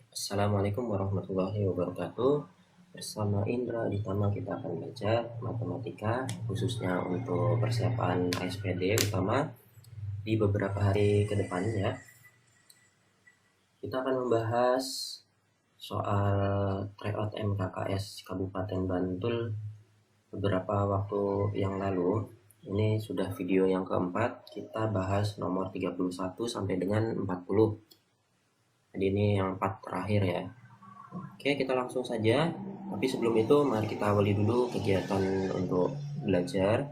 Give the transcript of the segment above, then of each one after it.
Assalamualaikum warahmatullahi wabarakatuh. Bersama Indra Ditama kita akan belajar matematika khususnya untuk persiapan SPD utama di beberapa hari ke depannya. Kita akan membahas soal tryout MKKS Kabupaten Bantul beberapa waktu yang lalu. Ini sudah video yang keempat, kita bahas nomor 31 sampai dengan 40. Jadi ini yang 4 terakhir ya. Oke, kita langsung saja. Tapi sebelum itu mari kita awali dulu kegiatan untuk belajar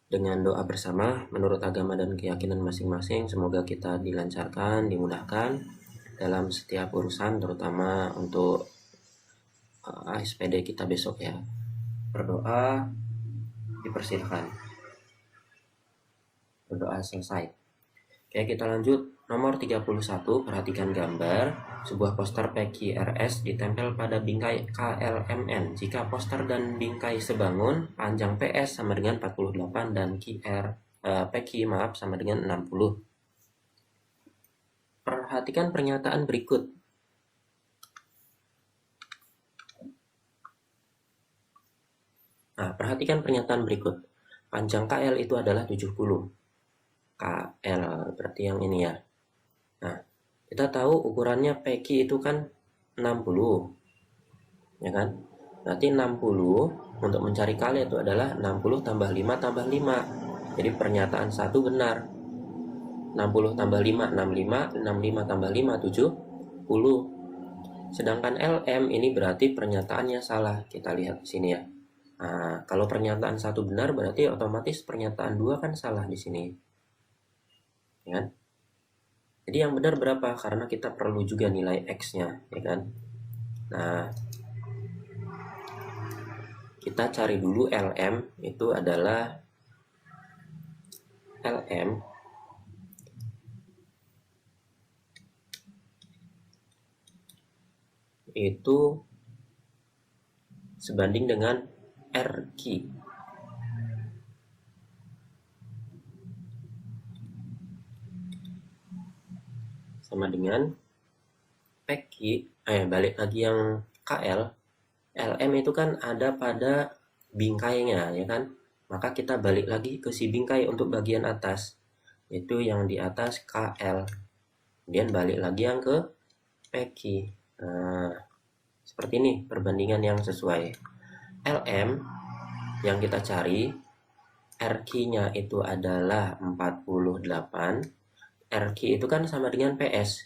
dengan doa bersama menurut agama dan keyakinan masing-masing. Semoga kita dilancarkan, dimudahkan dalam setiap urusan, terutama untuk SPD kita besok ya. Berdoa dipersilahkan. Berdoa selesai. Oke, kita lanjut. Nomor 31, perhatikan gambar. Sebuah poster PQRS ditempel pada bingkai KLMN. Jika poster dan bingkai sebangun, panjang PS sama dengan 48 dan PQ sama dengan 60. Perhatikan pernyataan berikut. Nah, perhatikan pernyataan berikut. Panjang KL itu adalah 70. KL berarti yang ini ya. Nah, kita tahu ukurannya PQ itu kan 60. Ya kan? Berarti 60 untuk mencari KL itu adalah 60 tambah 5 tambah 5. Jadi pernyataan 1 benar. 60 tambah 5 65, 65 tambah 5 70. Sedangkan LM ini berarti pernyataannya salah. Kita lihat di sini ya. Nah, kalau pernyataan 1 benar berarti otomatis pernyataan 2 kan salah di sini. Ya kan? Jadi yang benar berapa? Karena kita perlu juga nilai X-nya, ya kan? Nah, kita cari dulu LM, itu adalah LM itu sebanding dengan RQ. Sama dengan PQ, balik lagi yang KL, LM itu kan ada pada bingkainya, ya kan? Maka kita balik lagi ke si bingkai untuk bagian atas, itu yang di atas KL, kemudian balik lagi yang ke PQ. Nah, seperti ini perbandingan yang sesuai. LM yang kita cari, RQ-nya itu adalah 48. RQ itu kan sama dengan PS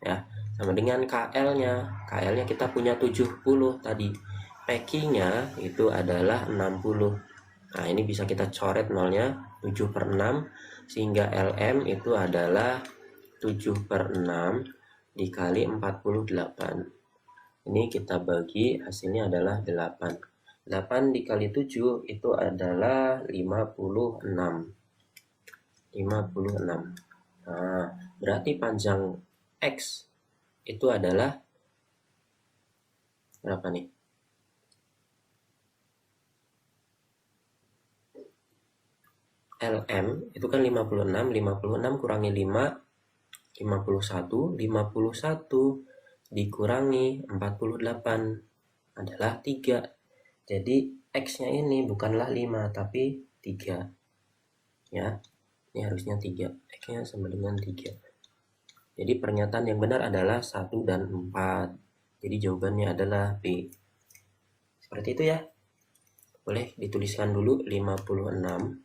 ya, sama dengan KL-nya. KL-nya kita punya 70 tadi. PQ-nya itu adalah 60. Nah, ini bisa kita coret nolnya 7/6 sehingga LM itu adalah 7/6 dikali 48. Ini kita bagi, hasilnya adalah 8. 8 dikali 7 itu adalah 56. 56. Nah, berarti panjang X itu adalah berapa nih? LM itu kan 56, 56 kurangi 5, 51, 51 dikurangi 48 adalah 3. Jadi X-nya ini bukanlah 5 tapi 3. Ya, ini harusnya 3. X-nya sama dengan 3. Jadi pernyataan yang benar adalah 1 dan 4. Jadi jawabannya adalah B. Seperti itu ya. Boleh dituliskan dulu 56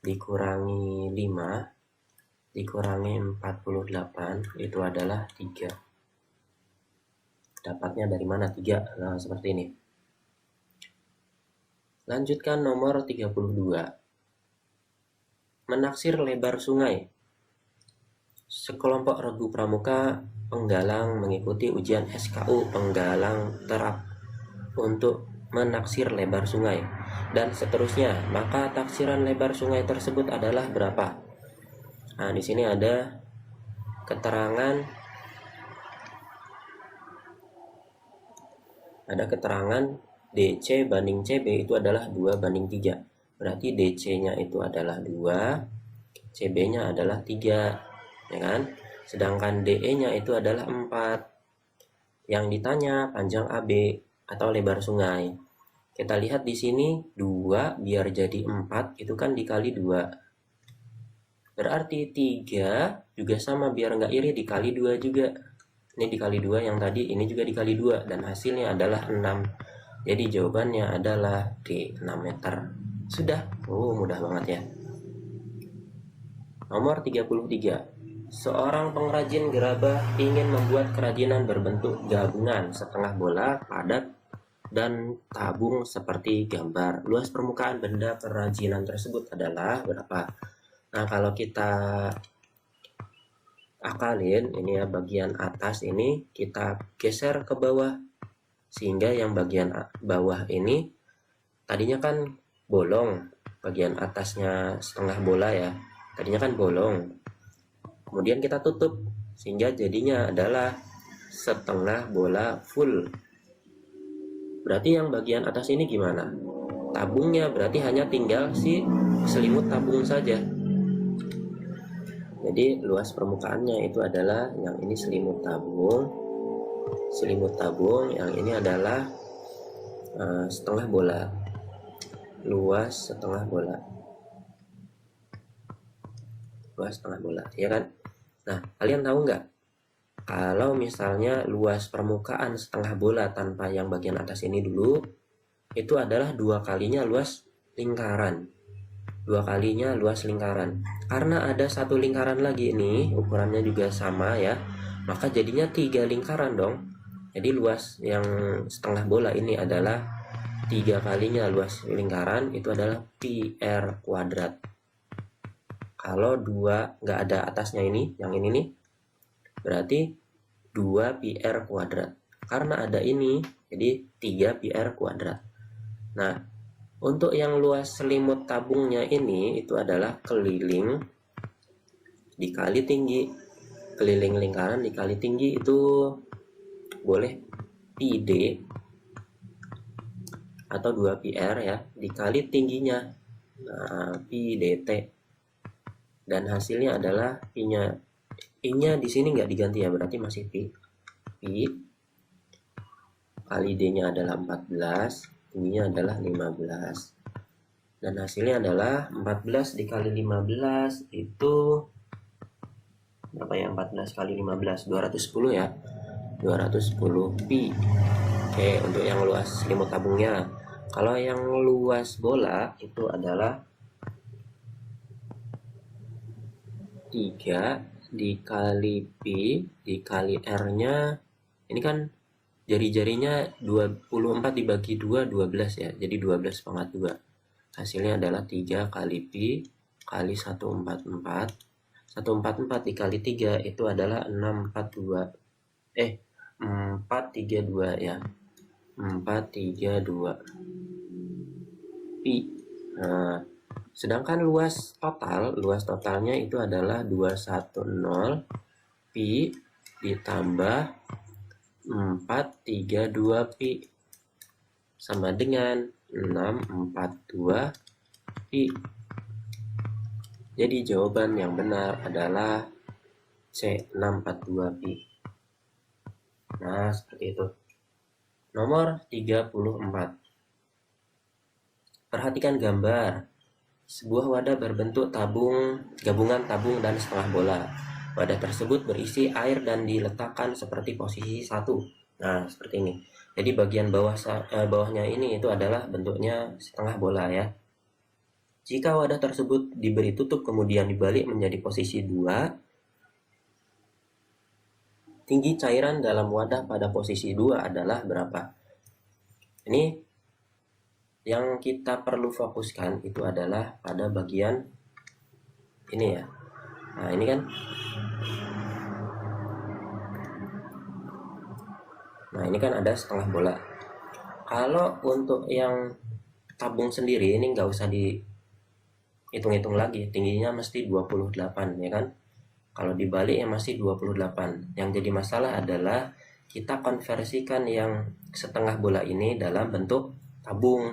dikurangi 5 dikurangi 48 itu adalah 3. Dapatnya dari mana 3? Nah, seperti ini. Lanjutkan nomor 32. Menaksir lebar sungai. Sekelompok regu pramuka penggalang mengikuti ujian SKU penggalang terap untuk menaksir lebar sungai dan seterusnya. Maka taksiran lebar sungai tersebut adalah berapa? Nah, di sini ada keterangan DC banding CB itu adalah 2:3. Berarti DC-nya itu adalah 2, CB-nya adalah 3, ya kan? Sedangkan DE-nya itu adalah 4. Yang ditanya panjang AB atau lebar sungai. Kita lihat di sini 2 biar jadi 4 itu kan dikali 2. Berarti 3 juga sama, biar nggak iri dikali 2 juga. Ini dikali 2 yang tadi, ini juga dikali 2, dan hasilnya adalah 6. Jadi jawabannya adalah D, 6 meter. Sudah. Mudah banget ya. Nomor 33. Seorang pengrajin gerabah ingin membuat kerajinan berbentuk gabungan setengah bola, padat, dan tabung seperti gambar. Luas permukaan benda kerajinan tersebut adalah berapa? Nah, kalau kita akalin, ini ya bagian atas ini kita geser ke bawah. Sehingga yang bagian bawah ini tadinya kan bolong. Bagian atasnya setengah bola ya. Tadinya kan bolong. Kemudian kita tutup. Sehingga jadinya adalah setengah bola full. Berarti yang bagian atas ini gimana? Tabungnya berarti hanya tinggal si selimut tabung saja. Jadi luas permukaannya itu adalah yang ini selimut tabung, yang ini adalah setengah bola, luas setengah bola, ya kan? Nah, kalian tahu nggak? Kalau misalnya luas permukaan setengah bola tanpa yang bagian atas ini dulu, itu adalah 2 kalinya luas lingkaran. 2 kalinya luas lingkaran. Karena ada 1 lingkaran lagi ini, ukurannya juga sama ya, maka jadinya 3 lingkaran dong. Jadi luas yang setengah bola ini adalah 3 kalinya luas lingkaran, itu adalah pi r kuadrat. Kalau 2 nggak ada atasnya ini, yang ini nih, berarti 2 pi r kuadrat. Karena ada ini, jadi 3 pi r kuadrat. Nah, untuk yang luas selimut tabungnya ini itu adalah keliling dikali tinggi. Keliling lingkaran dikali tinggi itu boleh pi d atau 2 pi r ya, dikali tingginya. Nah, pi dt. Dan hasilnya adalah i-nya. I-nya di sini nggak diganti ya, berarti masih pi. Pi kali d-nya adalah 14. Tingginya adalah 15, dan hasilnya adalah 14 dikali 15 itu berapa ya? 14 kali 15 210 ya, 210 pi. Oke, untuk yang luas selimut tabungnya. Kalau yang luas bola itu adalah 3 dikali pi dikali r nya, ini kan jari-jarinya 24 dibagi 2, 12 ya. Jadi 12/2. Hasilnya adalah 3 kali pi kali 144. 144 dikali 3 itu adalah 432 ya. 432 pi. Nah, sedangkan luas totalnya itu adalah 210 pi ditambah 432 pi sama dengan 642 pi. Jadi jawaban yang benar adalah C, 642 pi. Nah, seperti itu. Nomor 34. Perhatikan gambar. Sebuah wadah berbentuk gabungan tabung dan setengah bola. Wadah tersebut berisi air dan diletakkan seperti posisi 1. Nah, seperti ini. Jadi bagian bawahnya ini itu adalah bentuknya setengah bola ya. Jika wadah tersebut diberi tutup kemudian dibalik menjadi posisi 2, tinggi cairan dalam wadah pada posisi 2 adalah berapa? Ini yang kita perlu fokuskan itu adalah pada bagian ini ya. Nah, ini kan. Nah, ini kan ada setengah bola. Kalau untuk yang tabung sendiri ini nggak usah dihitung-hitung lagi. Tingginya mesti 28 ya kan. Kalau dibalik ya masih 28. Yang jadi masalah adalah kita konversikan yang setengah bola ini dalam bentuk tabung.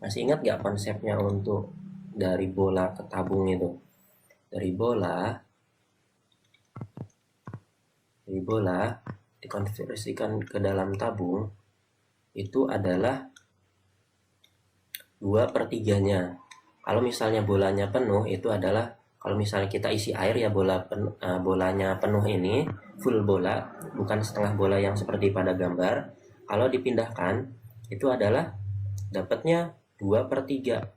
Masih ingat nggak konsepnya untuk dari bola ke tabung itu? Dari bola dikonversikan ke dalam tabung itu adalah 2/3-nya. Kalau misalnya bolanya penuh itu adalah, kalau misalnya kita isi air ya, bolanya penuh ini full bola, bukan setengah bola yang seperti pada gambar. Kalau dipindahkan itu adalah dapatnya 2/3.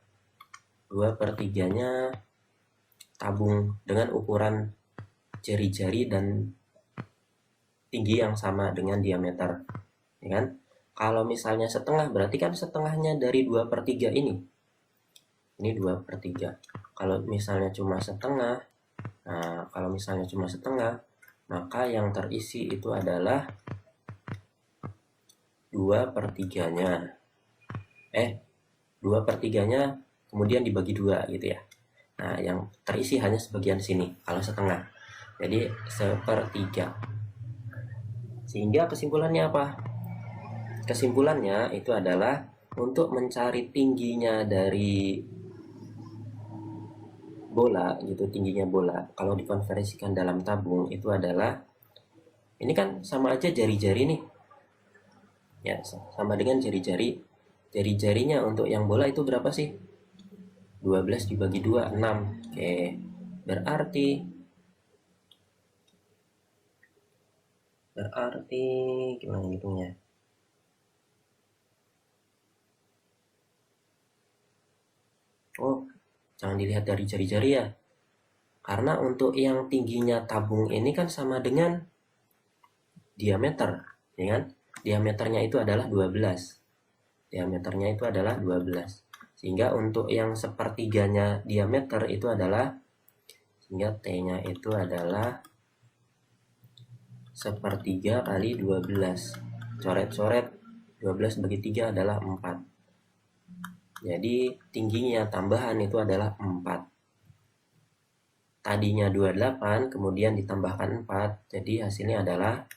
2/3-nya tabung dengan ukuran jari-jari dan tinggi yang sama dengan diameter, ya kan? Kalau misalnya setengah, berarti kan setengahnya dari 2/3 ini 2/3. Kalau misalnya cuma setengah, maka yang terisi itu adalah 2/3-nya. 2/3-nya kemudian dibagi 2 gitu ya. Nah, yang terisi hanya sebagian sini kalau setengah. Jadi 1/3. Sehingga kesimpulannya apa? Kesimpulannya itu adalah untuk mencari tingginya dari bola gitu, tingginya bola kalau dikonversikan dalam tabung itu adalah, ini kan sama aja jari-jari nih ya, sama dengan jari-jari. Jari-jarinya untuk yang bola itu berapa sih? 12 dibagi 2, 6. Oke, berarti gimana hitungnya? Oh, jangan dilihat dari jari-jari ya. Karena untuk yang tingginya tabung ini kan sama dengan diameter, ya kan? Diameternya itu adalah 12. Sehingga untuk yang sepertiganya diameter itu adalah, sehingga T-nya itu adalah 1/3 kali 12. Coret-coret, 12 bagi 3 adalah 4. Jadi tingginya tambahan itu adalah 4. Tadinya 28, kemudian ditambahkan 4. Jadi hasilnya adalah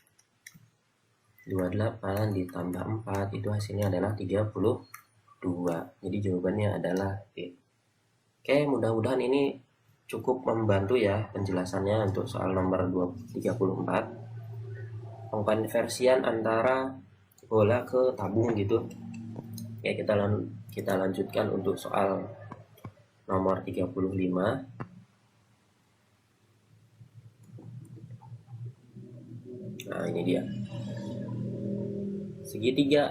28 ditambah 4, itu hasilnya adalah 32. Jadi jawabannya adalah B. Oke, mudah-mudahan ini cukup membantu ya penjelasannya untuk soal nomor 34. Pengkonversian antara bola ke tabung gitu. Oke, kita lanjutkan untuk soal nomor 35. Nah, ini dia. Segitiga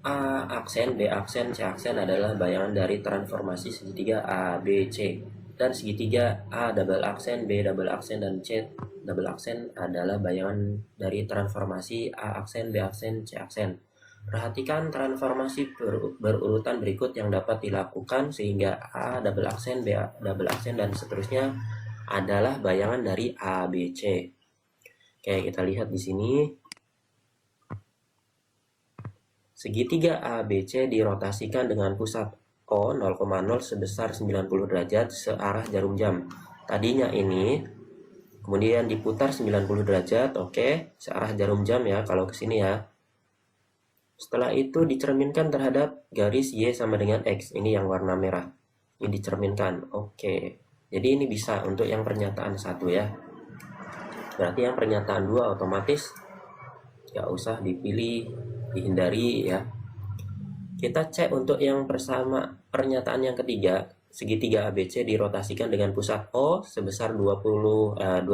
A aksen, B aksen, C aksen adalah bayangan dari transformasi segitiga A, B, C. Dan segitiga A double aksen, B double aksen, dan C double aksen adalah bayangan dari transformasi A aksen, B aksen, C aksen. Perhatikan transformasi berurutan berikut yang dapat dilakukan sehingga A double aksen, B double aksen, dan seterusnya adalah bayangan dari A, B, C. Oke, kita lihat di sini. Segitiga ABC dirotasikan dengan pusat O 0,0 sebesar 90 derajat searah jarum jam. Tadinya ini, kemudian diputar 90 derajat, oke, searah jarum jam ya, kalau ke sini ya. Setelah itu dicerminkan terhadap garis Y sama dengan X, ini yang warna merah. Ini dicerminkan, oke. Jadi ini bisa untuk yang pernyataan 1 ya. Berarti yang pernyataan 2 otomatis nggak usah dipilih, dihindari ya. Kita cek untuk yang bersama pernyataan yang ketiga. Segitiga ABC dirotasikan dengan pusat O sebesar 270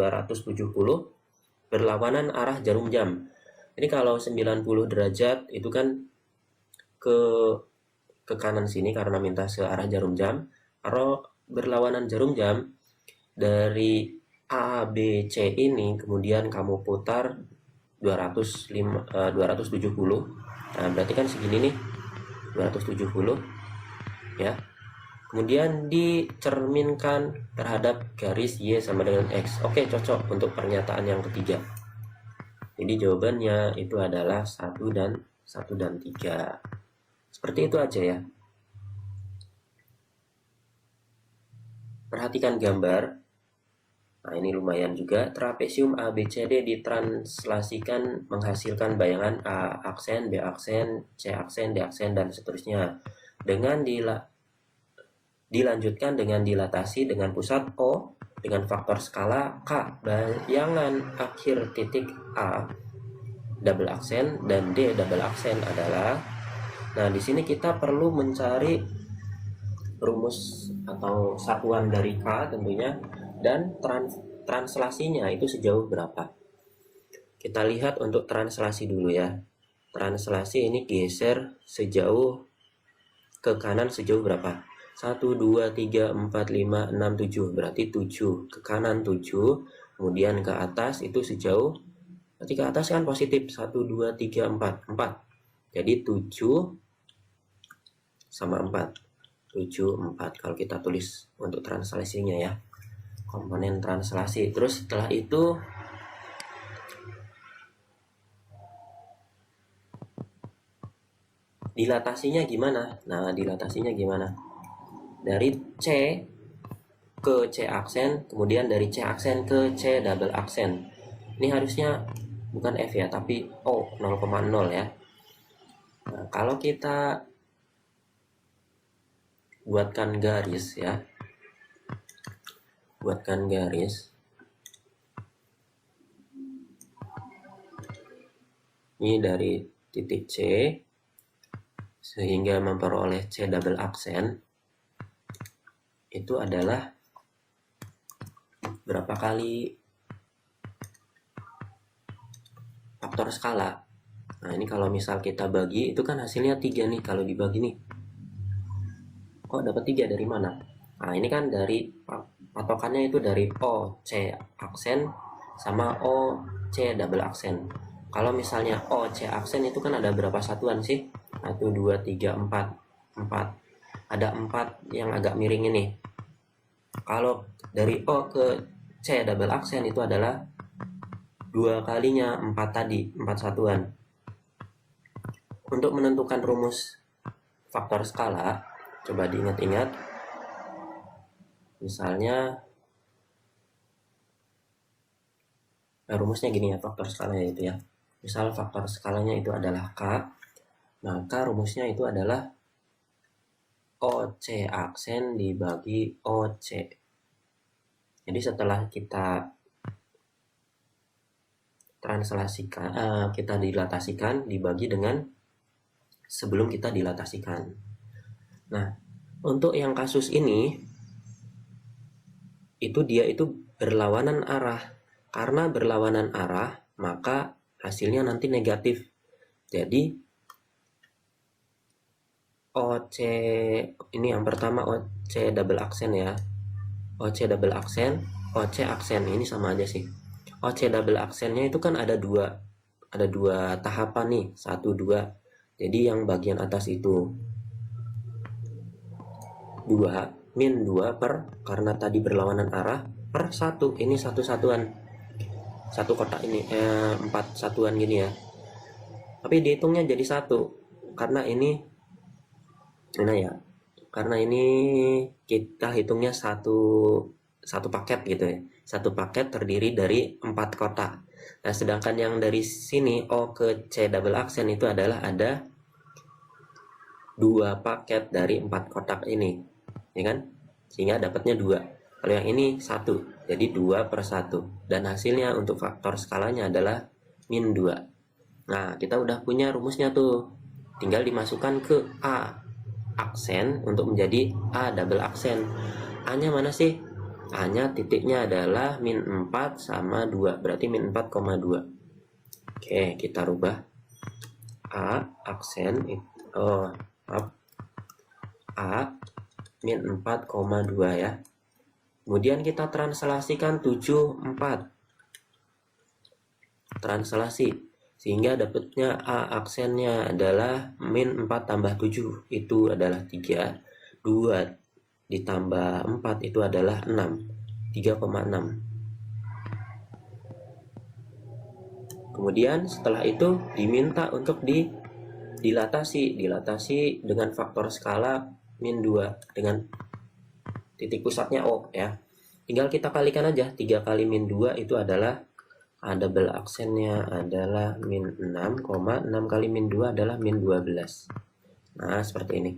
berlawanan arah jarum jam. Ini kalau 90 derajat itu kan ke kanan sini karena minta searah jarum jam. Kalau berlawanan jarum jam dari ABC ini kemudian kamu putar 270. Nah, berarti kan segini nih, 270 ya. Kemudian dicerminkan terhadap garis Y sama dengan X. Oke, cocok untuk pernyataan yang ketiga. Jadi jawabannya itu adalah 1 dan 3. Seperti itu aja ya. Perhatikan gambar. Nah, ini lumayan juga. Trapesium ABCD ditranslasikan menghasilkan bayangan A aksen, B aksen, C aksen, D aksen, dan seterusnya. Dengan dilanjutkan dengan dilatasi dengan pusat O dengan faktor skala K. Bayangan akhir titik A double aksen dan D double aksen adalah. Nah, di sini kita perlu mencari rumus atau satuan dari K tentunya, dan translasinya itu sejauh berapa. Kita lihat untuk translasi dulu ya. Translasi ini geser sejauh ke kanan sejauh berapa? 1, 2, 3, 4, 5, 6, 7. Berarti 7. Ke kanan 7. Kemudian ke atas itu sejauh, berarti ke atas kan positif. 1, 2, 3, 4. 4. Jadi 7 sama 4. 7, 4. Kalau kita tulis untuk translasinya ya. Komponen translasi. Terus setelah itu dilatasinya gimana? Nah, dilatasinya gimana? Dari C ke C aksen, kemudian dari C aksen ke C double aksen. Ini harusnya bukan F ya, tapi O 0,0 ya. Nah, kalau kita buatkan garis ya, buatkan garis ini dari titik C sehingga memperoleh C double aksen itu adalah berapa kali faktor skala. Nah, ini kalau misal kita bagi itu kan hasilnya 3 nih. Kalau dibagi nih, kok dapat 3 dari mana? Nah, ini kan dari patokannya itu dari O C aksen sama O C double aksen. Kalau misalnya O C aksen itu kan ada berapa satuan sih? 1, 2, 3, 4. 4. Ada 4 yang agak miring ini. Kalau dari O ke C double aksen itu adalah 2 kalinya 4 tadi, 4 satuan. Untuk menentukan rumus faktor skala, coba diingat-ingat. Misalnya rumusnya gini ya, faktor skalanya itu ya. Misal faktor skalanya itu adalah K, maka rumusnya itu adalah OC aksen dibagi OC. Jadi setelah kita translasikan, kita dilatasikan dibagi dengan sebelum kita dilatasikan. Nah, untuk yang kasus ini itu dia itu berlawanan arah. Karena berlawanan arah, maka hasilnya nanti negatif. Jadi OC ini yang pertama OC double aksen ya. OC double aksen, OC aksen ini sama aja sih. OC double aksennya itu kan ada dua tahapan nih, 1, 2. Jadi yang bagian atas itu 2 min 2 per, karena tadi berlawanan arah, per 1. Ini satu satuan, satu kotak ini 4 satuan gini ya, tapi dihitungnya jadi 1 karena ini ya, karena ini kita hitungnya satu paket gitu ya. Satu paket terdiri dari 4 kotak. Nah, sedangkan yang dari sini O ke C double aksen itu adalah ada 2 paket dari 4 kotak ini, ya kan? Sehingga dapatnya 2. Kalau yang ini 1, jadi 2 per 1. Dan hasilnya untuk faktor skalanya adalah min 2. Nah, kita udah punya rumusnya tuh. Tinggal dimasukkan ke A aksen untuk menjadi A double aksen. A-nya mana sih? A-nya titiknya adalah min 4 sama 2. Berarti min 4,2. Oke, kita rubah. A aksen A min 4,2 ya. Kemudian kita translasikan 7, 4. Translasi. Sehingga dapatnya A aksennya adalah min 4 tambah 7. Itu adalah 3. 2 ditambah 4 itu adalah 6. 3,6. Kemudian setelah itu diminta untuk dilatasi dengan faktor skala min 2 dengan titik pusatnya O ya. tinggal kita kalikan aja. 3 kali min 2 itu adalah double aksennya adalah min 6, 6 kali min 2 adalah min 12. Nah, seperti ini.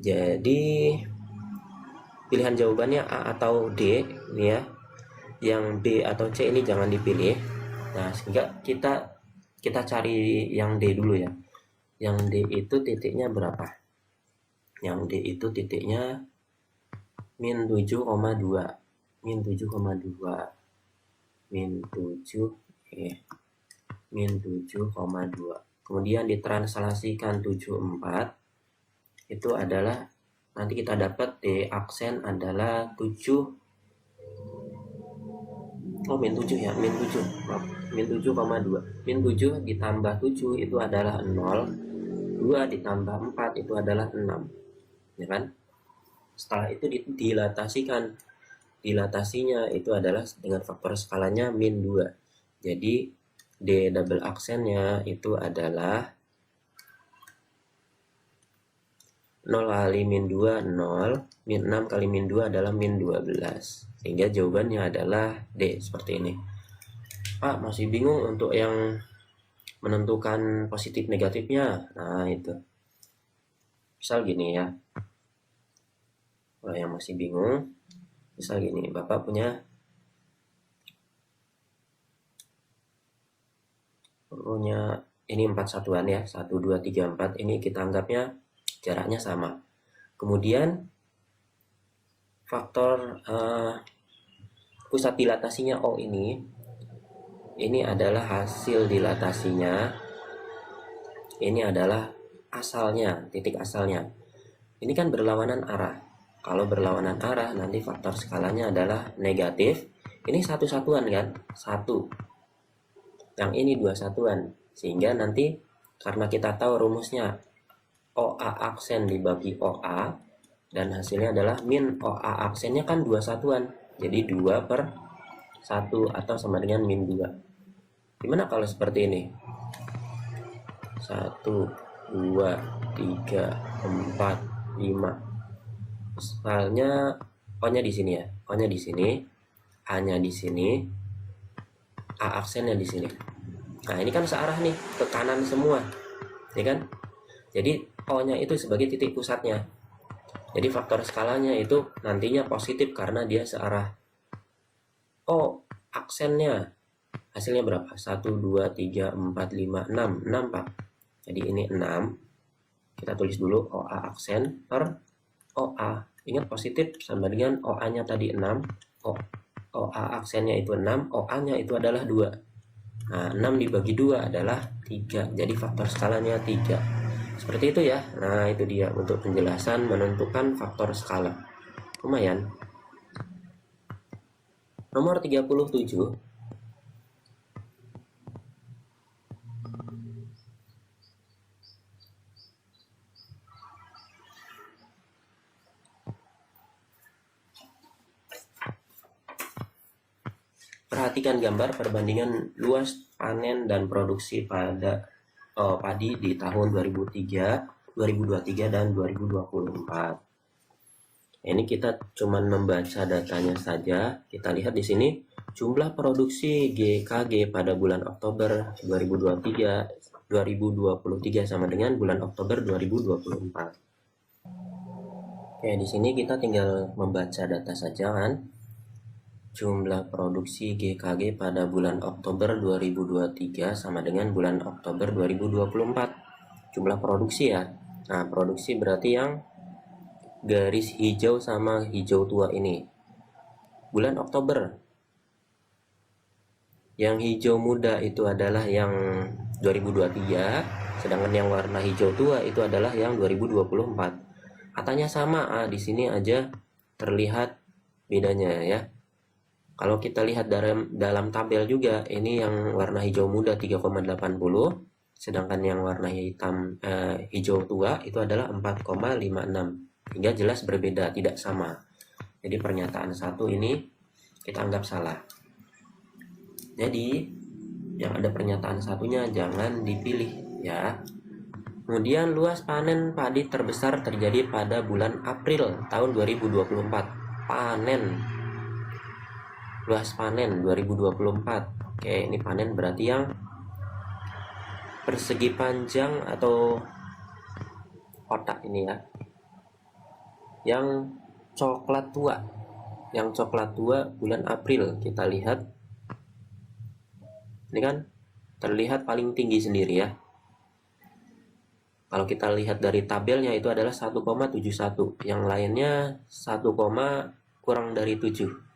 Jadi pilihan jawabannya A atau D ini ya. Yang B atau C ini jangan dipilih. Nah, sehingga kita cari yang D dulu ya. Yang D itu titiknya berapa? Yang D itu titiknya min 7,2. Min 7,2. Min 7, min 7,2. Kemudian ditranslasikan 74. Itu adalah, nanti kita dapat D aksen adalah 7. Oh, min 7 ya, min 7. Min 7,2. Min 7 ditambah 7 itu adalah 0. 2 ditambah 4 itu adalah 6. Ya kan? Setelah itu dilatasikan. Dilatasinya itu adalah dengan faktor skalanya min 2. Jadi D double aksennya itu adalah 0 kali min 2, 0. Min 6 kali min 2 adalah min 12. Sehingga jawabannya adalah D, seperti ini. Pak, masih bingung untuk yang menentukan positif negatifnya. Nah, itu. Misal gini ya. Kalau yang masih bingung, misal gini, Bapak punya ini 4 satuan ya, 1, 2, 3, 4. Ini kita anggapnya jaraknya sama. Kemudian faktor pusat dilatasinya O ini adalah hasil dilatasinya. Ini adalah asalnya, titik asalnya. Ini kan berlawanan arah. Kalau berlawanan arah, nanti faktor skalanya adalah negatif. Ini satu satuan kan? 1. Yang ini 2 satuan. Sehingga nanti karena kita tahu rumusnya OA aksen dibagi OA, dan hasilnya adalah min OA aksennya kan 2 satuan. Jadi 2/1 atau sama dengan min 2. Gimana kalau seperti ini? 1, 2, 3, 4, 5. Misalnya O-nya di sini ya. O-nya di sini, A-nya di sini, A aksennya di sini. Nah, ini kan searah nih, ke kanan semua. Ya kan? Jadi O-nya itu sebagai titik pusatnya. Jadi faktor skalanya itu nantinya positif karena dia searah. O aksennya hasilnya berapa? 1, 2, 3, 4, 5, 6. 6, Pak. Jadi ini 6. Kita tulis dulu OA aksen per OA. Ingat positif sama dengan OA-nya tadi 6. OA aksennya itu 6. OA-nya itu adalah 2. Nah, 6 dibagi 2 adalah 3. Jadi faktor skalanya 3. Seperti itu ya. Nah, itu dia untuk penjelasan menentukan faktor skala. Lumayan. Nomor 37. Perhatikan gambar perbandingan luas panen dan produksi pada padi di tahun 2023 dan 2024. Ini kita cuman membaca datanya saja. Kita lihat di sini jumlah produksi GKG pada bulan Oktober 2023 sama dengan bulan Oktober 2024. Oke, di sini kita tinggal membaca data saja kan. Jumlah produksi GKG pada bulan Oktober 2023 sama dengan bulan Oktober 2024. Jumlah produksi ya. Nah, produksi berarti yang garis hijau sama hijau tua ini. Bulan Oktober. Yang hijau muda itu adalah yang 2023, sedangkan yang warna hijau tua itu adalah yang 2024. Katanya sama, di sini aja terlihat bedanya ya. Kalau kita lihat dalam tabel juga, ini yang warna hijau muda 3,80, sedangkan yang warna hijau tua itu adalah 4,56. Hingga jelas berbeda, tidak sama. Jadi pernyataan satu ini kita anggap salah. Jadi yang ada pernyataan satunya jangan dipilih ya. Kemudian luas panen padi terbesar terjadi pada bulan April tahun 2024. Panen luas panen 2024. Oke, ini panen berarti yang persegi panjang atau kotak ini ya, yang coklat tua. Yang coklat tua bulan April, kita lihat ini kan terlihat paling tinggi sendiri ya. Kalau kita lihat dari tabelnya itu adalah 1,71, yang lainnya 1, kurang dari 7.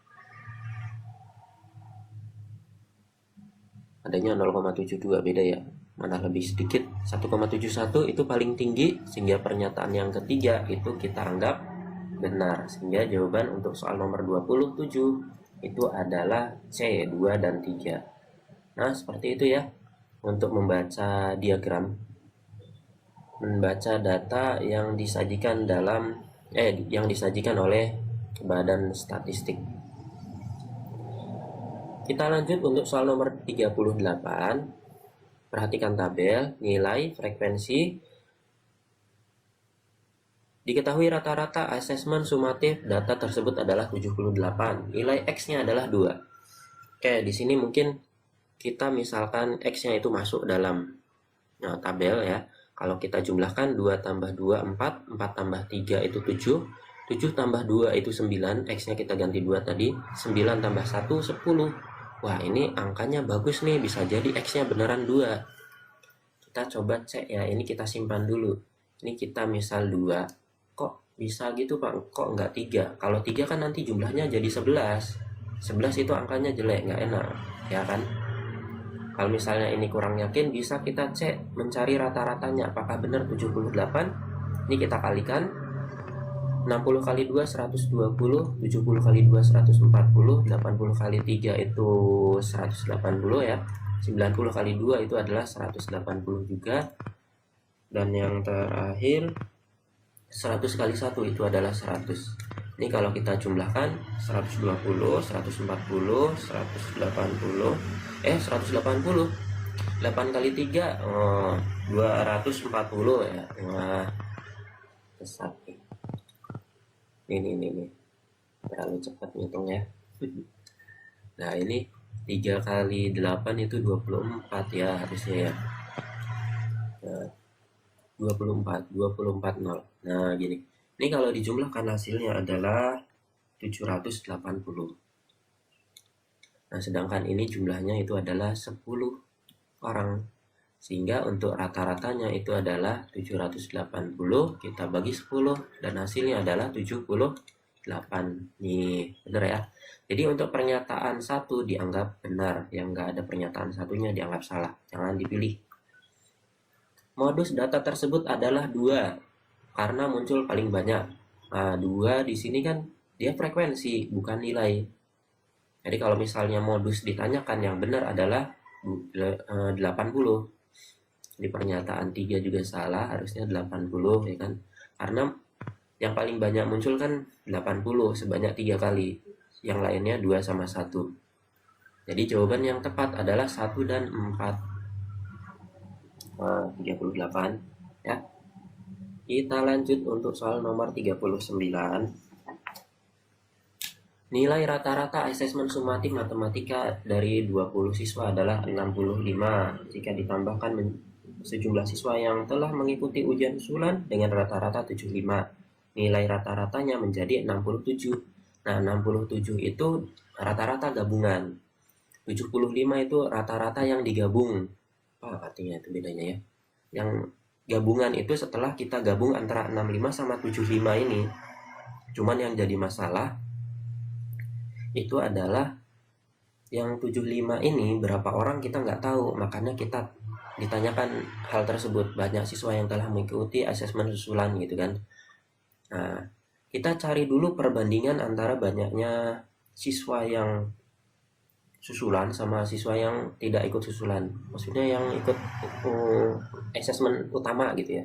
Adanya 0,72, beda ya, mana lebih sedikit. 1,71 itu paling tinggi, sehingga pernyataan yang ketiga itu kita anggap benar. Sehingga jawaban untuk soal nomor 27 itu adalah C, 2 dan 3. Nah, seperti itu ya untuk membaca diagram, membaca data yang disajikan oleh Badan Statistik. Kita lanjut untuk soal nomor 38. Perhatikan tabel, nilai frekuensi. Diketahui rata-rata asesmen sumatif data tersebut adalah 78. Nilai X-nya adalah 2. Oke, di sini mungkin kita misalkan X-nya itu masuk dalam tabel ya. Kalau kita jumlahkan 2 tambah 2, 4. 4 tambah 3 itu 7. 7 tambah 2 itu 9. X-nya kita ganti 2 tadi. 9 tambah 1, 10. Wah, ini angkanya bagus nih, bisa jadi X-nya beneran 2. Kita coba cek ya, ini kita simpan dulu. Ini kita misal 2. Kok bisa gitu Pak? Kok nggak 3? Kalau 3 kan nanti jumlahnya jadi 11. 11 itu angkanya jelek, nggak enak, ya kan? Kalau misalnya ini kurang yakin, bisa kita cek, mencari rata-ratanya. Apakah benar 78? Ini kita kalikan. 60 kali 2 120, 70 kali 2 140, 80 kali 3 itu 180 ya. 90 kali 2 itu adalah 180 juga. Dan yang terakhir 100 kali 1 itu adalah 100. Ini kalau kita jumlahkan 120, 140, 180, 180. 8 kali 3 240 ya. Nah, sesat nih. Ini terlalu cepat ngitungnya. Nah, ini 3 kali 8 itu 24 ya harusnya ya. Nah, 24 0. Nah, gini. Ini kalau dijumlahkan hasilnya adalah 780. Nah, sedangkan ini jumlahnya itu adalah 10 orang. Sehingga untuk rata-ratanya itu adalah 780, kita bagi 10 dan hasilnya adalah 78. Nih, benar ya. Jadi untuk pernyataan 1 dianggap benar, yang enggak ada pernyataan satunya dianggap salah. Jangan dipilih. Modus data tersebut adalah 2 karena muncul paling banyak. Nah, 2 di sini kan dia frekuensi, bukan nilai. Jadi kalau misalnya modus ditanyakan, yang benar adalah 80. Di pernyataan 3 juga salah, harusnya 80 ya kan. Karena yang paling banyak muncul kan 80 sebanyak 3 kali. Yang lainnya 2 sama 1. Jadi jawaban yang tepat adalah 1 dan 4. 38 ya. Kita lanjut untuk soal nomor 39. Nilai rata-rata asesmen sumatif matematika dari 20 siswa adalah 65 jika ditambahkan sejumlah siswa yang telah mengikuti ujian susulan dengan rata-rata 75. Nilai rata-ratanya menjadi 67. Nah, 67 itu rata-rata gabungan. 75 itu rata-rata yang digabung. Apa artinya itu bedanya ya? Yang gabungan itu setelah kita gabung antara 65 sama 75 ini. Cuman yang jadi masalah itu adalah yang 75 ini berapa orang kita nggak tahu, makanya kita ditanyakan hal tersebut. Banyak siswa yang telah mengikuti asesmen susulan gitu kan. Nah, kita cari dulu perbandingan antara banyaknya siswa yang susulan sama siswa yang tidak ikut susulan. Maksudnya yang ikut asesmen utama gitu ya.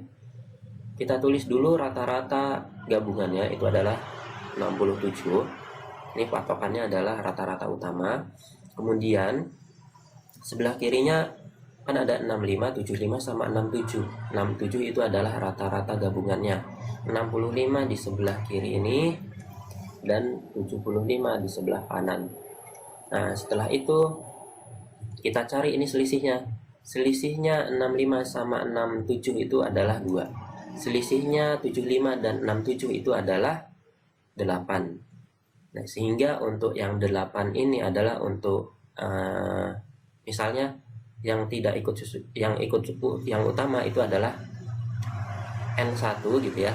Kita tulis dulu rata-rata gabungannya itu adalah 67. Ini patokannya adalah rata-rata utama. Kemudian sebelah kirinya kan ada 65, 75 sama 67. 67 itu adalah rata-rata gabungannya. 65 di sebelah kiri ini dan 75 di sebelah kanan. Nah, setelah itu kita cari ini selisihnya. Selisihnya 65 sama 67 itu adalah 2. Selisihnya 75 dan 67 itu adalah 8. Nah, sehingga untuk yang 8 ini adalah untuk misalnya yang tidak ikut yang utama itu adalah N1 gitu ya.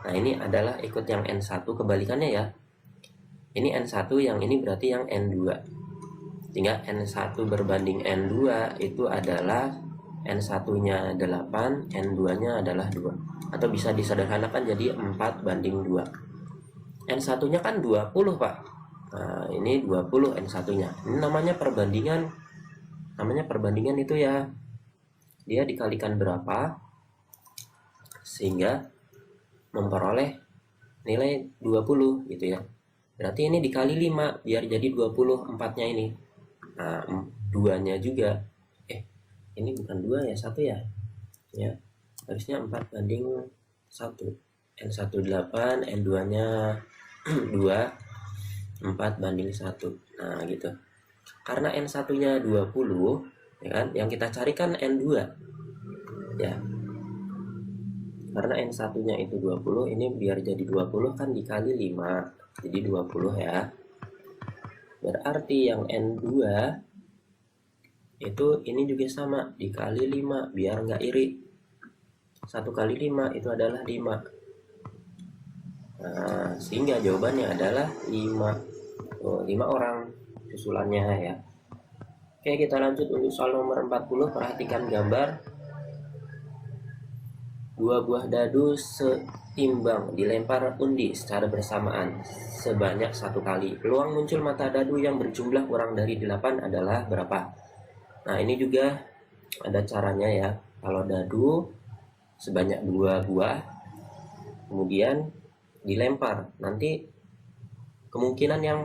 Nah, ini adalah ikut yang N1, kebalikannya ya. Ini N1, yang ini berarti yang N2. Sehingga N1 berbanding N2 itu adalah N1-nya 8, N2-nya adalah 2. Atau bisa disederhanakan jadi 4 banding 2. N1-nya kan 20, Pak. Nah, ini 20 N1-nya. Ini namanya perbandingan. Namanya perbandingan itu ya, dia dikalikan berapa sehingga memperoleh nilai 20 gitu ya. Berarti ini dikali 5 biar jadi 20 4-nya ini. Nah, 2-nya juga. Ini bukan 2 ya, 1 ya. Ya. Harusnya 4 banding 1. N1 8, N2-nya 2, 4 banding 1. Nah, gitu. Karena N1-nya 20, ya kan? Yang kita cari kan N2. Ya. Karena N1-nya itu 20, ini biar jadi 20 kan dikali 5. Jadi 20 ya. Berarti yang N2 itu ini juga sama, dikali 5 biar nggak iri. 1 kali 5 itu adalah 5. Nah, sehingga jawabannya adalah 5. 5 orang susulannya ya. Oke, kita lanjut untuk soal nomor 40. Perhatikan gambar. 2 buah dadu seimbang dilempar undi secara bersamaan sebanyak 1 kali. Peluang muncul mata dadu yang berjumlah kurang dari 8 adalah berapa? Nah, ini juga ada caranya ya. Kalau dadu sebanyak 2 buah kemudian dilempar, nanti kemungkinan yang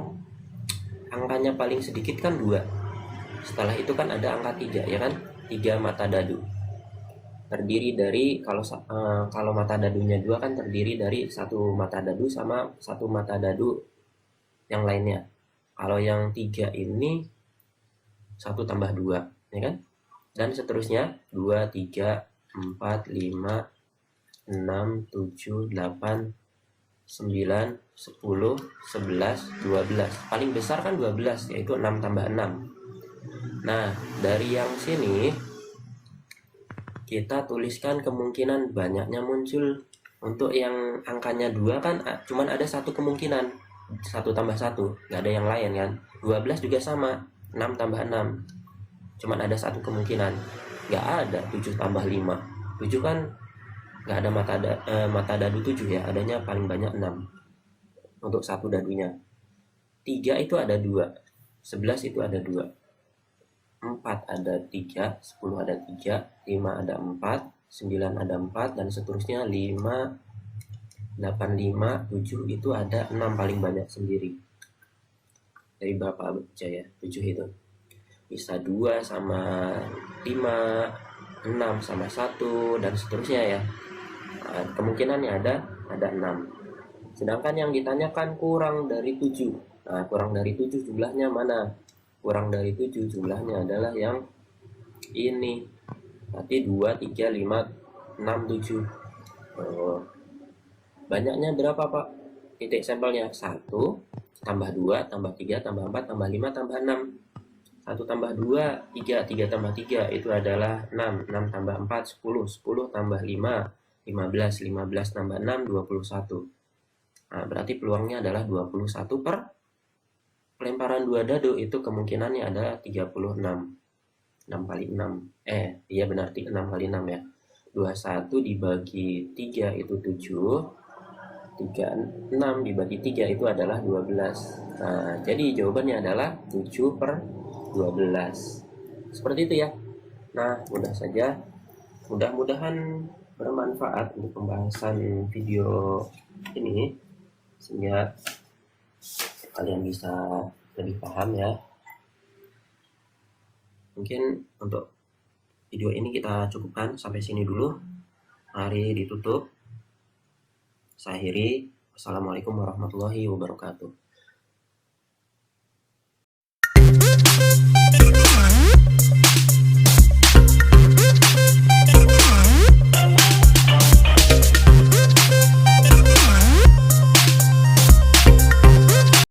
angkanya paling sedikit kan 2. Setelah itu kan ada angka 3 ya kan? 3 mata dadu. Terdiri dari kalau mata dadunya 2 kan terdiri dari 1 mata dadu sama 1 mata dadu yang lainnya. Kalau yang 3 ini 1 tambah 2, ya kan? Dan seterusnya 2, 3, 4, 5, 6, 7, 8, 9, 10, 11, 12. Paling besar kan 12, yaitu 6 tambah 6. Nah, dari yang sini kita tuliskan kemungkinan banyaknya muncul. Untuk yang angkanya 2 kan cuman ada 1 kemungkinan, 1 tambah 1, nggak ada yang lain kan. 12 juga sama, 6 tambah 6, cuman ada 1 kemungkinan, nggak ada 7 tambah 5. 7 kan nggak ada mata dadu 7 ya, adanya paling banyak 6 untuk 1 dadunya. 3 itu ada 2, 11 itu ada 2, 4 ada 3, 10 ada 3, 5 ada 4, 9 ada 4, dan seterusnya 5, 8, 5, 7 itu ada 6 paling banyak sendiri. Dari berapa aja ya? 7 itu. Bisa 2 sama 5, 6 sama 1, dan seterusnya ya. Nah, kemungkinannya ada 6. Sedangkan yang ditanyakan kurang dari 7. Nah, kurang dari 7 jumlahnya mana? Kurang dari 7 jumlahnya adalah yang ini. Berarti 2, 3, 5, 6, 7. Banyaknya berapa, Pak? Titik sampelnya 1 tambah 2 tambah 3 tambah 4 tambah 5 tambah 6. 1 tambah 2, 3, 3 tambah 3 itu adalah 6, 6 tambah 4, 10, 10 tambah 5, 15, 15 tambah 6, 21. Nah, berarti peluangnya adalah 21 per pelemparan 2 dadu, itu kemungkinannya adalah 36. 6 kali 6. Iya benar, 6 kali 6 ya. 21 dibagi 3 itu 7. 6 dibagi 3 itu adalah 12. Nah, jadi jawabannya adalah 7 per 12. Seperti itu ya. Nah, mudah-mudahan bermanfaat untuk pembahasan video ini, sehingga kalian bisa lebih paham ya. Mungkin untuk video ini kita cukupkan sampai sini dulu. Mari ditutup. Saya akhiri. Wassalamualaikum warahmatullahi wabarakatuh.